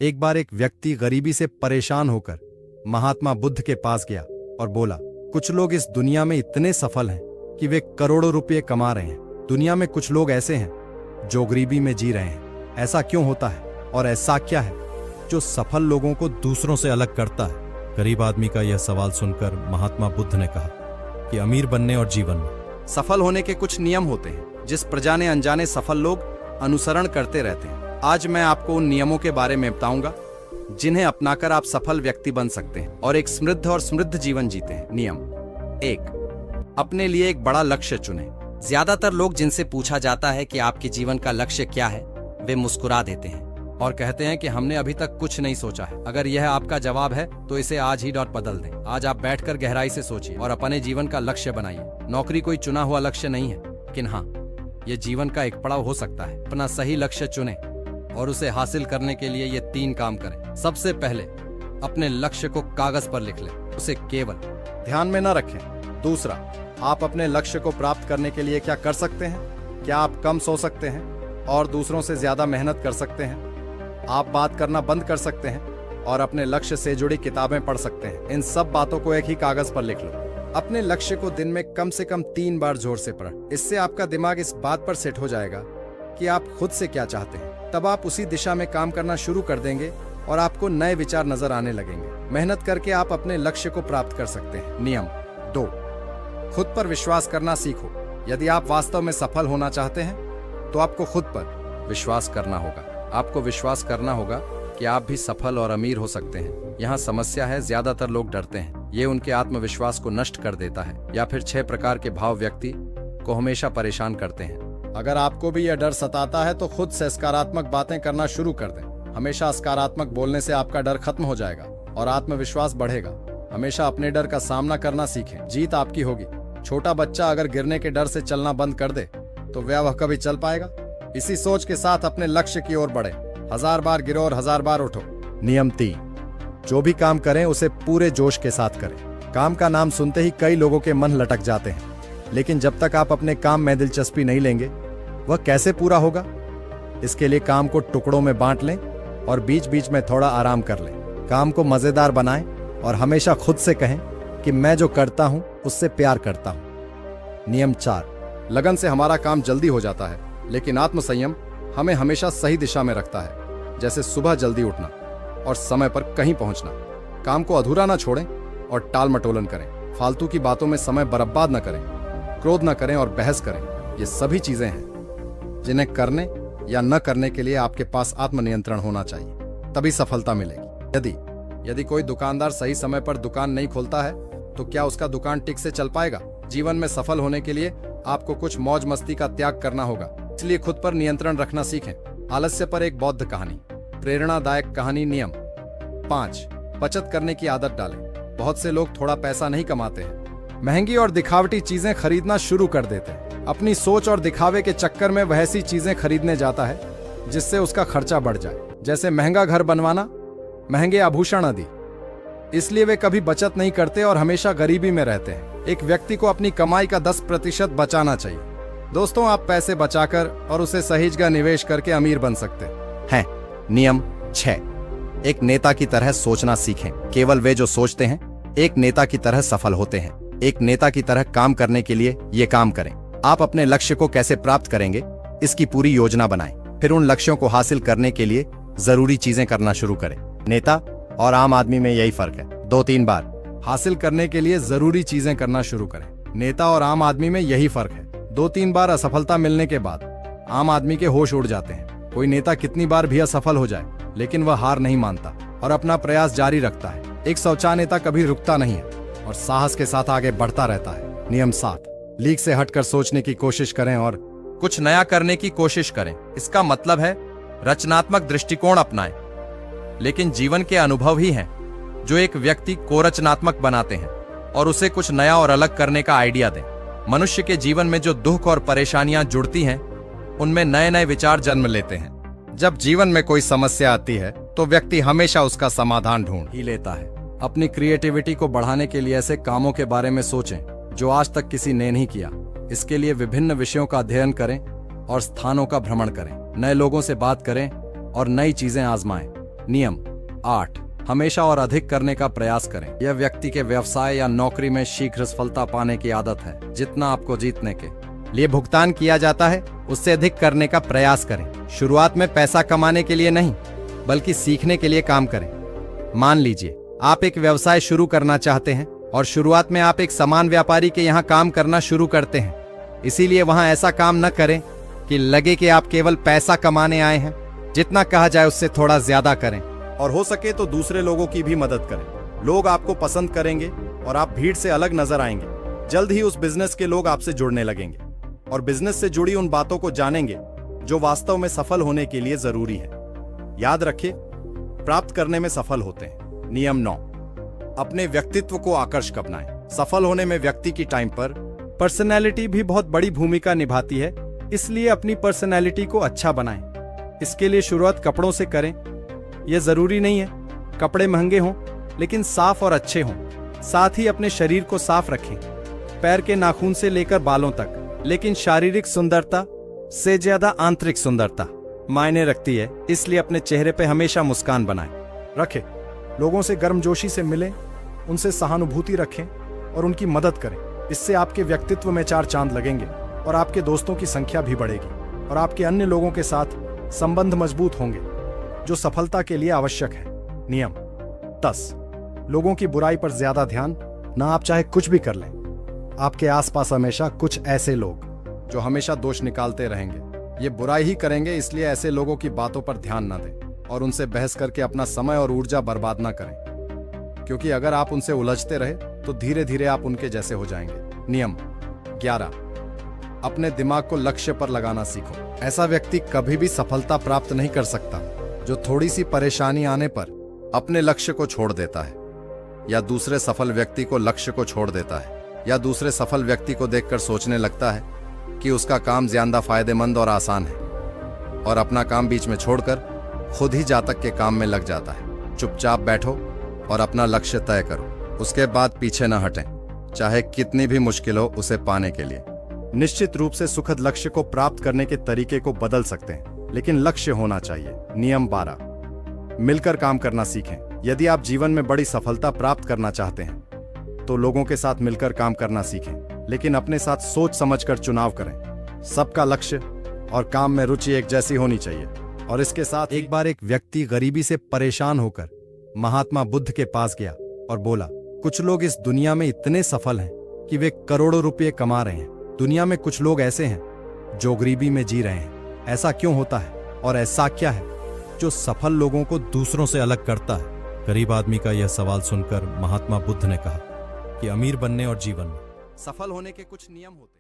एक बार एक व्यक्ति गरीबी से परेशान होकर महात्मा बुद्ध के पास गया और बोला, कुछ लोग इस दुनिया में इतने सफल हैं कि वे करोड़ों रुपए कमा रहे हैं। दुनिया में कुछ लोग ऐसे हैं जो गरीबी में जी रहे हैं। ऐसा क्यों होता है और ऐसा क्या है जो सफल लोगों को दूसरों से अलग करता है? गरीब आदमी का यह सवाल सुनकर महात्मा बुद्ध ने कहा कि अमीर बनने और जीवन में सफल होने के कुछ नियम होते हैं जिस प्रजाने अनजाने सफल लोग अनुसरण करते रहते हैं। आज मैं आपको उन नियमों के बारे में बताऊंगा जिन्हें अपनाकर आप सफल व्यक्ति बन सकते हैं और एक समृद्ध जीवन जीते हैं। नियम 1, अपने लिए एक बड़ा लक्ष्य चुनें। ज्यादातर लोग जिनसे पूछा जाता है कि आपके जीवन का लक्ष्य क्या है, वे मुस्कुरा देते हैं और कहते हैं कि हमने अभी तक कुछ नहीं सोचा है। अगर यह आपका जवाब है तो इसे आज ही बदल दें। आज आप बैठकर गहराई से सोचिए और अपने जीवन का लक्ष्य बनाइए। नौकरी कोई चुना हुआ लक्ष्य नहीं है, लेकिन हाँ, यह जीवन का एक पड़ाव हो सकता है। अपना सही लक्ष्य चुनें और उसे हासिल करने के लिए ये 3 काम करें। सबसे पहले अपने लक्ष्य को कागज पर लिख लें, उसे केवल ध्यान में न रखें। दूसरा, आप अपने लक्ष्य को प्राप्त करने के लिए क्या कर सकते हैं? क्या आप कम सो सकते हैं और दूसरों से ज्यादा मेहनत कर सकते हैं? आप बात करना बंद कर सकते हैं और अपने लक्ष्य से जुड़ी किताबें पढ़ सकते हैं। इन सब बातों को एक ही कागज पर लिख लो। अपने लक्ष्य को दिन में कम से कम 3 बार जोर से पढ़ें। इससे आपका दिमाग इस बात पर सेट हो जाएगा कि आप खुद से क्या चाहते हैं। तब आप उसी दिशा में काम करना शुरू कर देंगे और आपको नए विचार नजर आने लगेंगे। मेहनत करके आप अपने लक्ष्य को प्राप्त कर सकते हैं। नियम 2, खुद पर विश्वास करना सीखो। यदि आप वास्तव में सफल होना चाहते हैं तो आपको खुद पर विश्वास करना होगा। आपको विश्वास करना होगा कि आप भी सफल और अमीर हो सकते हैं। यहाँ समस्या है, ज्यादातर लोग डरते हैं। ये उनके आत्मविश्वास को नष्ट कर देता है। या फिर 6 प्रकार के भाव व्यक्ति को हमेशा परेशान करते हैं। अगर आपको भी यह डर सताता है तो खुद से सकारात्मक बातें करना शुरू कर दें। हमेशा सकारात्मक बोलने से आपका डर खत्म हो जाएगा और आत्मविश्वास बढ़ेगा। हमेशा अपने डर का सामना करना सीखें, जीत आपकी होगी। छोटा बच्चा अगर गिरने के डर से चलना बंद कर दे तो वह कभी चल पाएगा? इसी सोच के साथ अपने लक्ष्य की ओर बढ़े। 1000 बार गिरो और 1000 बार उठो। नियम 3, जो भी काम करें उसे पूरे जोश के साथ करें। काम का नाम सुनते ही कई लोगों के मन लटक जाते हैं, लेकिन जब तक आप अपने काम में दिलचस्पी नहीं लेंगे वह कैसे पूरा होगा? इसके लिए काम को टुकड़ों में बांट लें और बीच बीच में थोड़ा आराम कर लें। काम को मजेदार बनाएं और हमेशा खुद से कहें कि मैं जो करता हूं उससे प्यार करता हूं। नियम 4, लगन से हमारा काम जल्दी हो जाता है, लेकिन आत्मसंयम हमें हमेशा सही दिशा में रखता है। जैसे सुबह जल्दी उठना और समय पर कहीं पहुंचना। काम को अधूरा ना छोड़ें और टाल मटोलन करें। फालतू की बातों में समय बर्बाद न करें, क्रोध न करें और बहस करें। ये सभी चीजें हैं जिन्हें करने या न करने के लिए आपके पास आत्मनियंत्रण होना चाहिए, तभी सफलता मिलेगी। यदि कोई दुकानदार सही समय पर दुकान नहीं खोलता है तो क्या उसका दुकान ठीक से चल पाएगा? जीवन में सफल होने के लिए आपको कुछ मौज मस्ती का त्याग करना होगा, इसलिए खुद पर नियंत्रण रखना सीखें। आलस्य पर एक बौद्ध कहानी, प्रेरणादायक कहानी। नियम 5, बचत करने की आदत डालें। बहुत से लोग थोड़ा पैसा नहीं कमाते हैं, महंगी और दिखावटी चीजें खरीदना शुरू कर देते हैं। अपनी सोच और दिखावे के चक्कर में वह ऐसी चीजें खरीदने जाता है जिससे उसका खर्चा बढ़ जाए, जैसे महंगा घर बनवाना, महंगे आभूषण आदि। इसलिए वे कभी बचत नहीं करते और हमेशा गरीबी में रहते हैं। एक व्यक्ति को अपनी कमाई का 10% बचाना चाहिए। दोस्तों, आप पैसे बचाकर और उसे सही जगह निवेश करके अमीर बन सकते हैं। नियम 6, एक नेता की तरह सोचना सीखें। केवल वे जो सोचते हैं एक नेता की तरह सफल होते हैं। एक नेता की तरह काम करने के लिए ये काम करें। आप अपने लक्ष्य को कैसे प्राप्त करेंगे इसकी पूरी योजना बनाएं। फिर उन लक्ष्यों को हासिल करने के लिए जरूरी चीजें करना शुरू करें। नेता और आम आदमी में यही फर्क है। 2-3 बार हासिल करने के लिए जरूरी चीजें करना शुरू करें। नेता और आम आदमी में यही फर्क है। 2-3 बार असफलता मिलने के बाद आम आदमी के होश उड़ जाते हैं। कोई नेता कितनी बार भी असफल हो जाए लेकिन वह हार नहीं मानता और अपना प्रयास जारी रखता है। एक सच्चा नेता कभी रुकता नहीं है और साहस के साथ आगे बढ़ता रहता है। नियम 7, लीक से हटकर सोचने की कोशिश करें और कुछ नया करने की कोशिश करें। इसका मतलब है रचनात्मक दृष्टिकोण अपनाएं। लेकिन जीवन के अनुभव ही हैं जो एक व्यक्ति को रचनात्मक बनाते हैं और उसे कुछ नया और अलग करने का आइडिया दें। मनुष्य के जीवन में जो दुख और परेशानियां जुड़ती हैं उनमें नए नए विचार जन्म लेते हैं। जब जीवन में कोई समस्या आती है तो व्यक्ति हमेशा उसका समाधान ढूंढ ही लेता है। अपनी क्रिएटिविटी को बढ़ाने के लिए ऐसे कामों के बारे में सोचें जो आज तक किसी ने नहीं किया। इसके लिए विभिन्न विषयों का अध्ययन करें और स्थानों का भ्रमण करें। नए लोगों से बात करें और नई चीजें आजमाएं। नियम 8, हमेशा और अधिक करने का प्रयास करें। यह व्यक्ति के व्यवसाय या नौकरी में शीघ्र सफलता पाने की आदत है। जितना आपको जीतने के लिए भुगतान किया जाता है, उससे अधिक करने का प्रयास करें। शुरुआत में पैसा कमाने के लिए नहीं, बल्कि सीखने के लिए काम करें। मान लीजिए आप एक व्यवसाय शुरू करना चाहते हैं और शुरुआत में आप एक सामान व्यापारी के यहाँ काम करना शुरू करते हैं। इसीलिए वहां ऐसा काम न करें कि लगे कि आप केवल पैसा कमाने आए हैं। जितना कहा जाए उससे थोड़ा ज्यादा करें और हो सके तो दूसरे लोगों की भी मदद करें। लोग आपको पसंद करेंगे और आप भीड़ से अलग नजर आएंगे। जल्द ही उस बिजनेस के लोग आपसे जुड़ने लगेंगे और बिजनेस से जुड़ी उन बातों को जानेंगे जो वास्तव में सफल होने के लिए जरूरी है। याद रखिए, प्राप्त करने में सफल होते हैं। नियम 9, अपने व्यक्तित्व को आकर्षक बनाएं। सफल होने में व्यक्ति की टाइम पर पर्सनैलिटी भी बहुत बड़ी भूमिका निभाती है, इसलिए अपनी पर्सनैलिटी को अच्छा बनाएं। इसके लिए शुरुआत कपड़ों से करें। यह जरूरी नहीं है कपड़े महंगे हों, लेकिन साफ और अच्छे हों। साथ ही अपने शरीर को साफ रखें, पैर के नाखून से लेकर बालों तक। लेकिन शारीरिक सुंदरता से ज्यादा आंतरिक सुंदरता मायने रखती है, इसलिए अपने चेहरे पे हमेशा मुस्कान बनाएं रखें। लोगों से गर्मजोशी से मिलें, उनसे सहानुभूति रखें और उनकी मदद करें। इससे आपके व्यक्तित्व में 4 चांद लगेंगे और आपके दोस्तों की संख्या भी बढ़ेगी और आपके अन्य लोगों के साथ संबंध मजबूत होंगे, जो सफलता के लिए आवश्यक है। नियम 10, लोगों की बुराई पर ज्यादा ध्यान ना। आप चाहे कुछ भी कर लें, आपके आसपास हमेशा कुछ ऐसे लोग जो हमेशा दोष निकालते रहेंगे। ये बुराई ही करेंगे, इसलिए ऐसे लोगों की बातों पर ध्यान ना दें और उनसे बहस करके अपना समय और ऊर्जा बर्बाद ना करें, क्योंकि अगर आप उनसे उलझते रहे तो धीरे धीरे आप उनके जैसे हो जाएंगे। नियम 11, अपने दिमाग को लक्ष्य पर लगाना सीखो। ऐसा व्यक्ति कभी भी सफलता प्राप्त नहीं कर सकता जो थोड़ी सी परेशानी आने पर अपने लक्ष्य को छोड़ देता है, या दूसरे सफल व्यक्ति को लक्ष्य को छोड़ देता है, या दूसरे सफल व्यक्ति को देखकर सोचने लगता है कि उसका काम ज्यादा फायदेमंद और आसान है और अपना काम बीच में छोड़कर खुद ही जातक के काम में लग जाता है। चुपचाप बैठो और अपना लक्ष्य तय करो, उसके बाद पीछे न हटें, चाहे कितनी भी मुश्किल हो उसे पाने के लिए। निश्चित रूप से सुखद लक्ष्य को प्राप्त करने के तरीके को बदल सकते हैं, लेकिन लक्ष्य होना चाहिए। नियम 12, मिलकर काम करना सीखें। यदि आप जीवन में बड़ी सफलता प्राप्त करना चाहते हैं तो लोगों के साथ मिलकर काम करना सीखें, लेकिन अपने साथ सोच समझकर चुनाव करें। सबका लक्ष्य और काम में रुचि एक जैसी होनी चाहिए। और इसके साथ एक बार एक व्यक्ति गरीबी से परेशान होकर महात्मा बुद्ध के पास गया और बोला, कुछ लोग इस दुनिया में इतने सफल हैं कि वे करोड़ों रुपए कमा रहे हैं। दुनिया में कुछ लोग ऐसे हैं जो गरीबी में जी रहे हैं। ऐसा क्यों होता है और ऐसा क्या है जो सफल लोगों को दूसरों से अलग करता है? गरीब आदमी का यह सवाल सुनकर महात्मा बुद्ध ने कहा कि अमीर बनने और जीवन में सफल होने के कुछ नियम होते हैं।